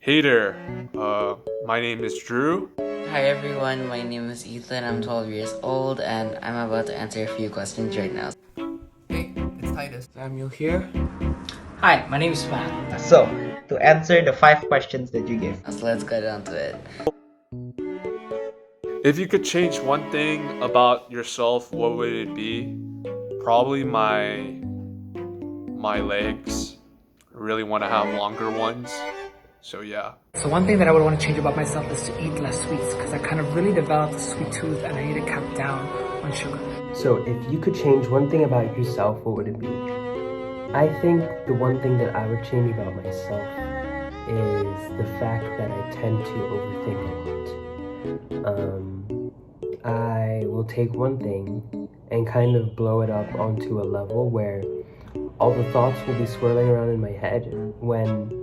Hey there, my name is Drew. Hi everyone, my name is Ethan. I'm 12 years old and I'm about to answer a few questions right now. Hey, it's Titus. Samuel here. Hi, my name is Matt. So, to answer the 5 questions that you gave, So let's get down to it. If you could change one thing about yourself, what would it be? Probably my legs. I really want to have longer ones. So yeah. So one thing that I would want to change about myself is to eat less sweets because I kind of really developed a sweet tooth and I need to cut down on sugar. So, if you could change one thing about yourself, what would it be? I think the one thing that I would change about myself is the fact that I tend to overthink a lot. I will take one thing and kind of blow it up onto a level where all the thoughts will be swirling around in my head when,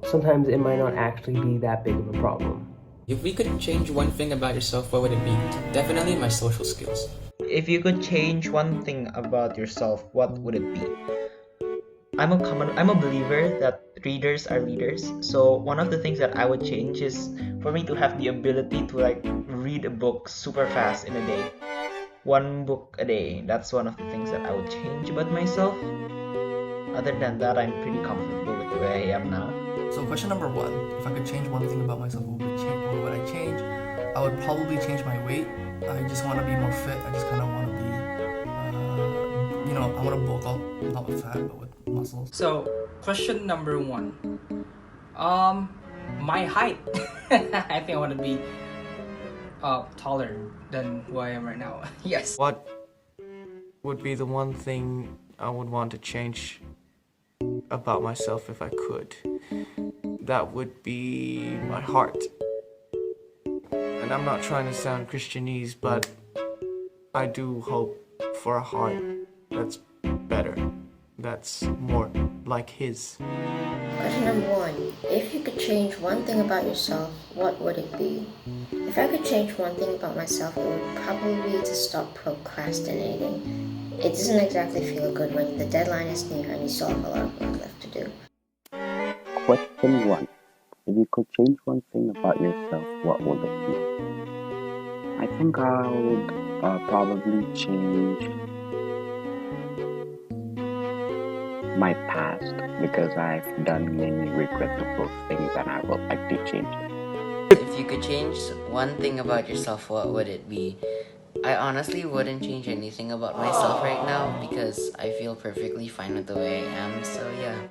sometimes it might not actually be that big of a problem. If we could change one thing about yourself, what would it be? Definitely my social skills. if you could change one thing about yourself, what would it be? I'm a believer that readers are leaders. So one of the things that I would change is for me to have the ability to read a book super fast in a day. One book a day. That's one of the things that I would change about myself. Other than that, I'm pretty comfortable with the way I am now. So, question number 1: if I could change one thing about myself, what would I change? I would probably change my weight. I just want to be more fit. I just kind of want to be, I want to bulk up, not with fat, but with muscles. So question number 1. My height. I think I want to be taller than who I am right now. Yes. What would be the one thing I would want to change about myself if I could? That would be my heart. And I'm not trying to sound Christianese, but I do hope for a heart that's better, that's more like his. Question number 1. If you could change one thing about yourself, what would it be? If I could change one thing about myself, it would probably be to stop procrastinating. It doesn't exactly feel good when the deadline is near and you still have a lot of work left to do. Question 1. If you could change one thing about yourself, what would it be? I think I would probably change my past because I've done many regrettable things and I would like to change it. If you could change one thing about yourself, what would it be? I honestly wouldn't change anything about myself right now because I feel perfectly fine with the way I am, so yeah.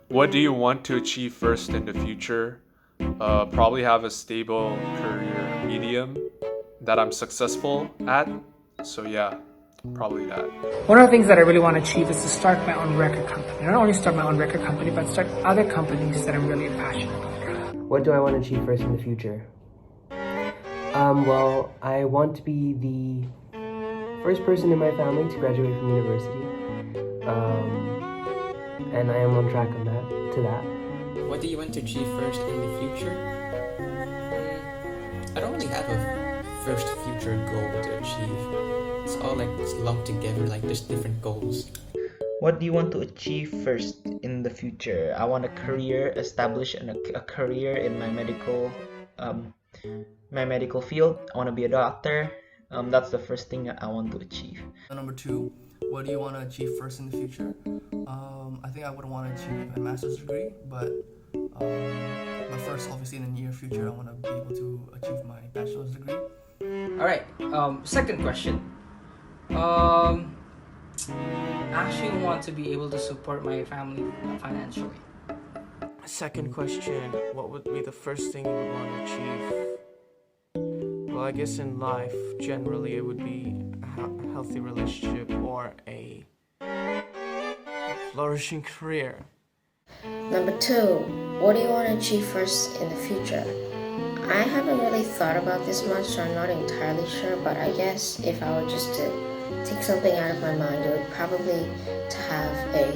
What do you want to achieve first in the future? Probably have a stable career medium that I'm successful at. So yeah, probably that. One of the things that I really want to achieve is to start my own record company. Not only start my own record company, but start other companies that I'm really passionate about. What do I want to achieve first in the future? Well, I want to be the first person in my family to graduate from university. And I am on track to that. What do you want to achieve first in the future? I don't really have a first future goal to achieve. It's all it's lumped together, just different goals. What do you want to achieve first in the future? I want a career, establish a career in my medical field. I want to be a doctor. That's the first thing that I want to achieve. Number 2: what do you want to achieve first in the future? I think I would want to achieve a master's degree, but first, obviously, in the near future, I want to be able to achieve my bachelor's degree. Alright, second question. Actually want to be able to support my family financially. Second question, what would be the first thing you would want to achieve? Well, I guess in life, generally, it would be a healthy relationship or a flourishing career. Number 2. What do you want to achieve first in the future? I haven't really thought about this much, so I'm not entirely sure, but I guess if I were just to take something out of my mind, it would probably to have a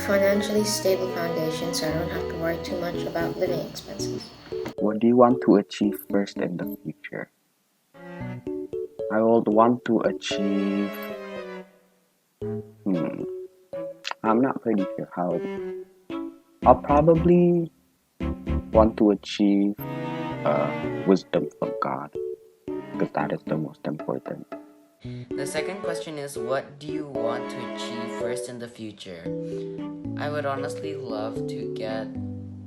financially stable foundation so I don't have to worry too much about living expenses. What do you want to achieve first in the future? I would want to achieve I'm not pretty sure how. I'll probably want to achieve wisdom from God, because that is the most important. The second question is, what do you want to achieve first in the future? I would honestly love to get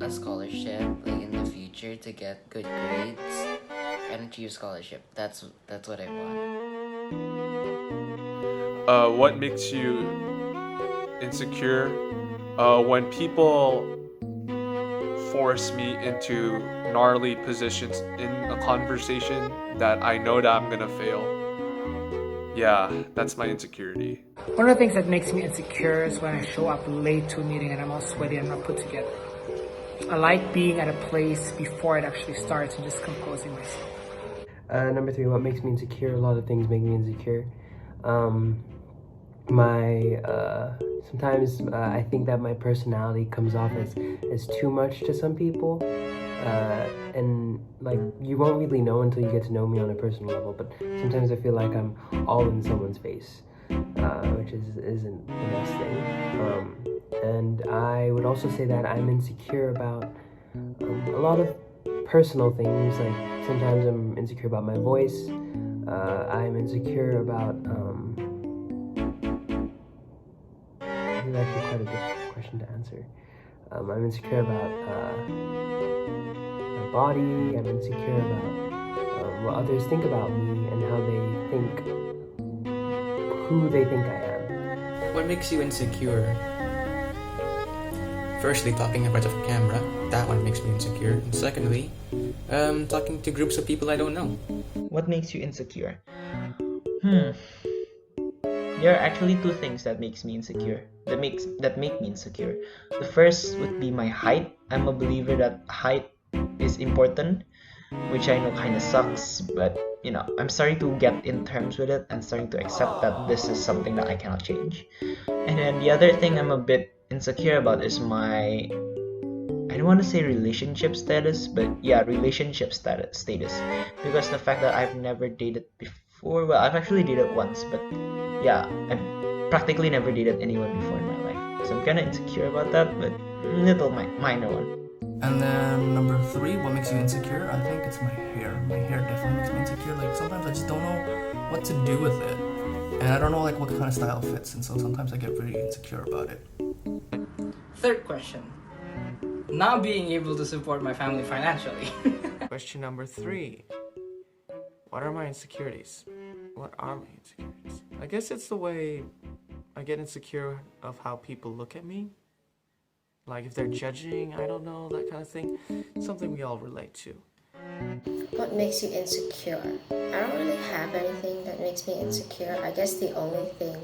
a scholarship, like in the future, to get good grades and achieve scholarship. That's what I want. What makes you insecure? When people force me into gnarly positions in a conversation that I know that I'm gonna fail. Yeah, that's my insecurity. One of the things that makes me insecure is when I show up late to a meeting and I'm all sweaty and not put together. I like being at a place before it actually starts and just composing myself. Number 3, what makes me insecure? A lot of things make me insecure. Sometimes I think that my personality comes off as too much to some people. And like, you won't really know until you get to know me on a personal level, but sometimes I feel like I'm all in someone's face, which isn't the best thing. And I would also say that I'm insecure about a lot of personal things. Like, sometimes I'm insecure about my voice. I'm insecure about this is actually quite a difficult question to answer. I'm insecure about my body. I'm insecure about what others think about me and how they think, who they think I am. What makes you insecure? Firstly, talking in front of a camera, that one makes me insecure. And secondly, talking to groups of people I don't know. What makes you insecure? There are actually 2 things that makes me insecure. That make me insecure. The first would be my height. I'm a believer that height is important, which I know kind of sucks, but I'm starting to get in terms with it and starting to accept that this is something that I cannot change. And then the other thing I'm a bit insecure about is my, I don't want to say relationship status, but yeah, relationship status. Because the fact that I've never dated before, well, I've actually dated once, but yeah, I've practically never dated anyone before in my life. So I'm kind of insecure about that, but little minor one. And then number 3, what makes you insecure? I think it's my hair. My hair definitely makes me insecure. Like, sometimes I just don't know what to do with it. And I don't know like what kind of style fits, and so sometimes I get pretty insecure about it. Third question. Not being able to support my family financially. Question number 3. What are my insecurities? What are my insecurities? I guess it's the way I get insecure of how people look at me. Like if they're judging, I don't know, that kind of thing. Something we all relate to. What makes you insecure? I don't really have anything that makes me insecure. I guess the only thing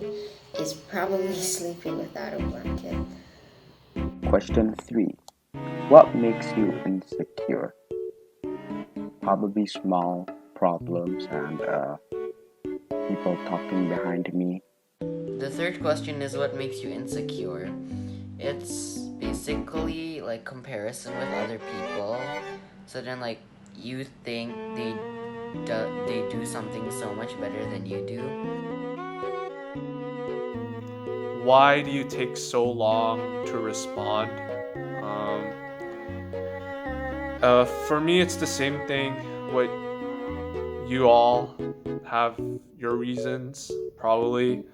is probably sleeping without a blanket. Question 3. What makes you insecure? Probably small problems and people talking behind me. The third question is, what makes you insecure? It's basically like comparison with other people. So then like you think they do something so much better than you do. Why do you take so long to respond? For me, it's the same thing. What you all have your reasons, probably.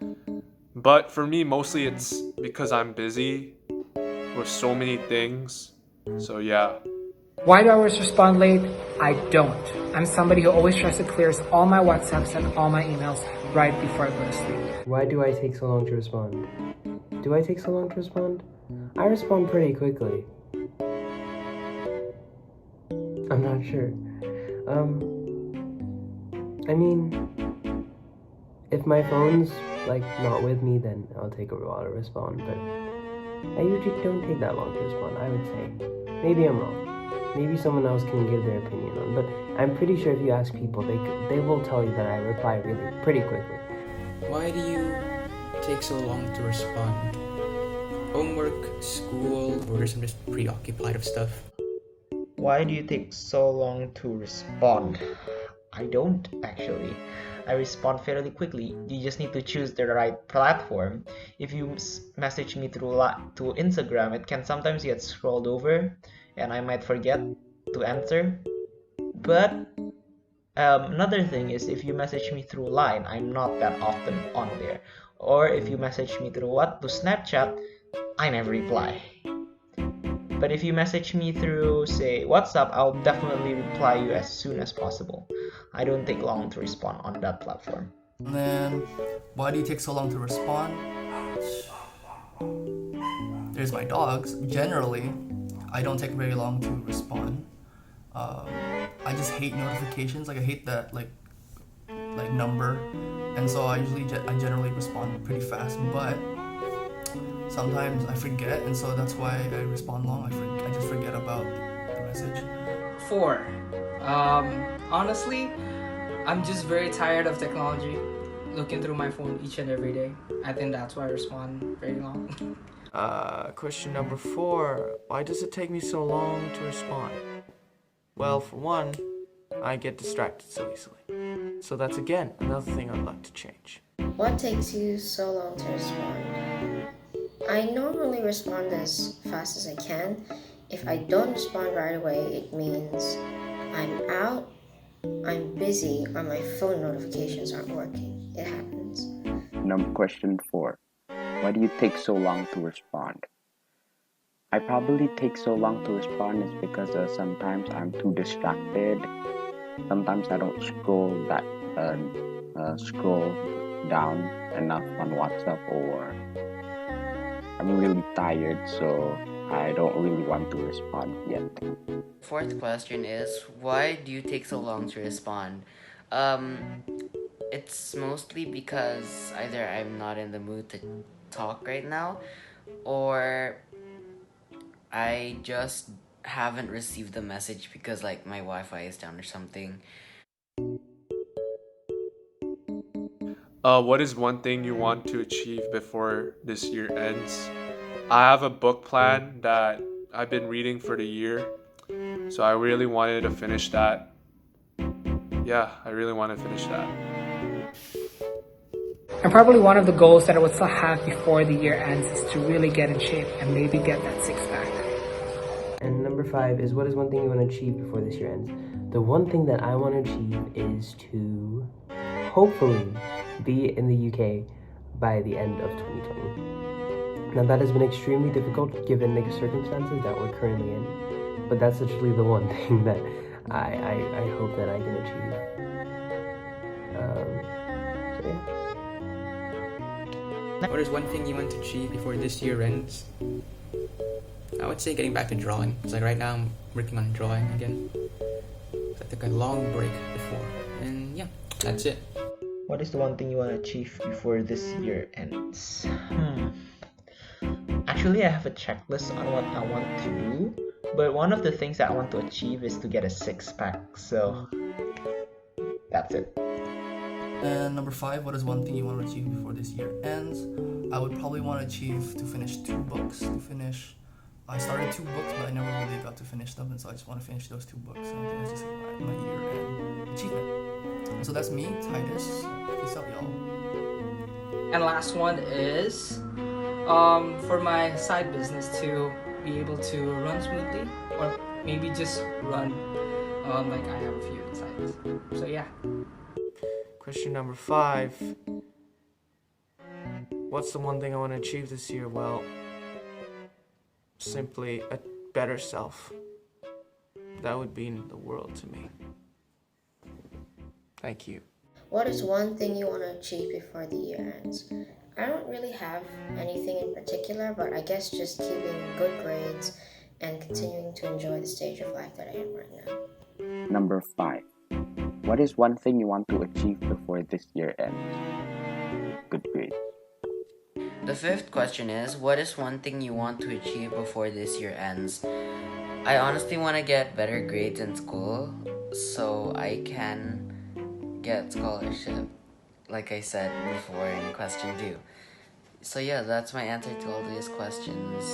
But for me, mostly it's because I'm busy with so many things. So yeah. Why do I always respond late? I don't. I'm somebody who always tries to clear all my WhatsApps and all my emails right before I go to sleep. Why do I take so long to respond? Do I take so long to respond? I respond pretty quickly. I'm not sure. I mean, if my phone's like not with me, then I'll take a while to respond, but I usually don't take that long to respond, I would say. Maybe I'm wrong. Maybe someone else can give their opinion on, but I'm pretty sure if you ask people, they will tell you that I reply pretty quickly. Why do you take so long to respond? Homework, school, or I'm just preoccupied with stuff? Why do you take so long to respond? I don't actually. I respond fairly quickly. You just need to choose the right platform. If you message me through Instagram, it can sometimes get scrolled over and I might forget to answer. But another thing is if you message me through Line, I'm not that often on there. Or if you message me through Snapchat, I never reply. But if you message me through, say, WhatsApp, I'll definitely reply you as soon as possible. I don't take long to respond on that platform. And then, why do you take so long to respond? There's my dogs. Generally, I don't take very long to respond. I just hate notifications. Like I hate that like number, and so I generally respond pretty fast. But sometimes I forget, and so that's why I respond long. I just forget about the message. 4. Honestly, I'm just very tired of technology. Looking through my phone each and every day. I think that's why I respond very long. Question number 4. Why does it take me so long to respond? Well, for one, I get distracted so easily. So that's again another thing I'd like to change. What takes you so long to respond? I normally respond as fast as I can. If I don't respond right away, it means I'm out, I'm busy, or my phone notifications aren't working. It happens. Question 4. Why do you take so long to respond? I probably take so long to respond is because sometimes I'm too distracted. Sometimes I don't scroll down enough on WhatsApp, or I'm really tired, so I don't really want to respond yet. 4th question is, why do you take so long to respond? It's mostly because either I'm not in the mood to talk right now, or I just haven't received the message because like my Wi-Fi is down or something. What is one thing you want to achieve before this year ends? I have a book plan that I've been reading for the year, so I really wanted to finish that. Yeah, I really want to finish that. And probably one of the goals that I would still have before the year ends is to really get in shape and maybe get that 6-pack. And number 5 is, what is one thing you want to achieve before this year ends? The one thing that I want to achieve is to hopefully be in the UK by the end of 2020. Now that has been extremely difficult given the circumstances that we're currently in, but that's literally the one thing that I hope that I can achieve. So yeah. What is one thing you want to achieve before this year ends? I would say getting back to drawing. It's like right now I'm working on drawing again. I took a long break before. And yeah, that's it. What is the one thing you want to achieve before this year ends? Actually, I have a checklist on what I want to do, but one of the things that I want to achieve is to get a 6-pack, so that's it. And number 5, what is one thing you want to achieve before this year ends? I would probably want to achieve to finish 2 books. I started 2 books, but I never really got to finish them, and so I just want to finish those 2 books. And I think that's just my year-end achievement. And so that's me, Titus. Peace out, y'all. And last one is for my side business to be able to run smoothly, or maybe just run like I have a few sides. So yeah. Question number 5. What's the one thing I want to achieve this year? Well, simply a better self. That would mean the world to me. Thank you. What is one thing you want to achieve before the year ends? I don't really have anything in particular, but I guess just keeping good grades and continuing to enjoy the stage of life that I am right now. Number 5. What is one thing you want to achieve before this year ends? Good grades. The 5th question is, what is one thing you want to achieve before this year ends? I honestly want to get better grades in school so I can get scholarship, like I said before in question 2. So yeah, that's my answer to all these questions.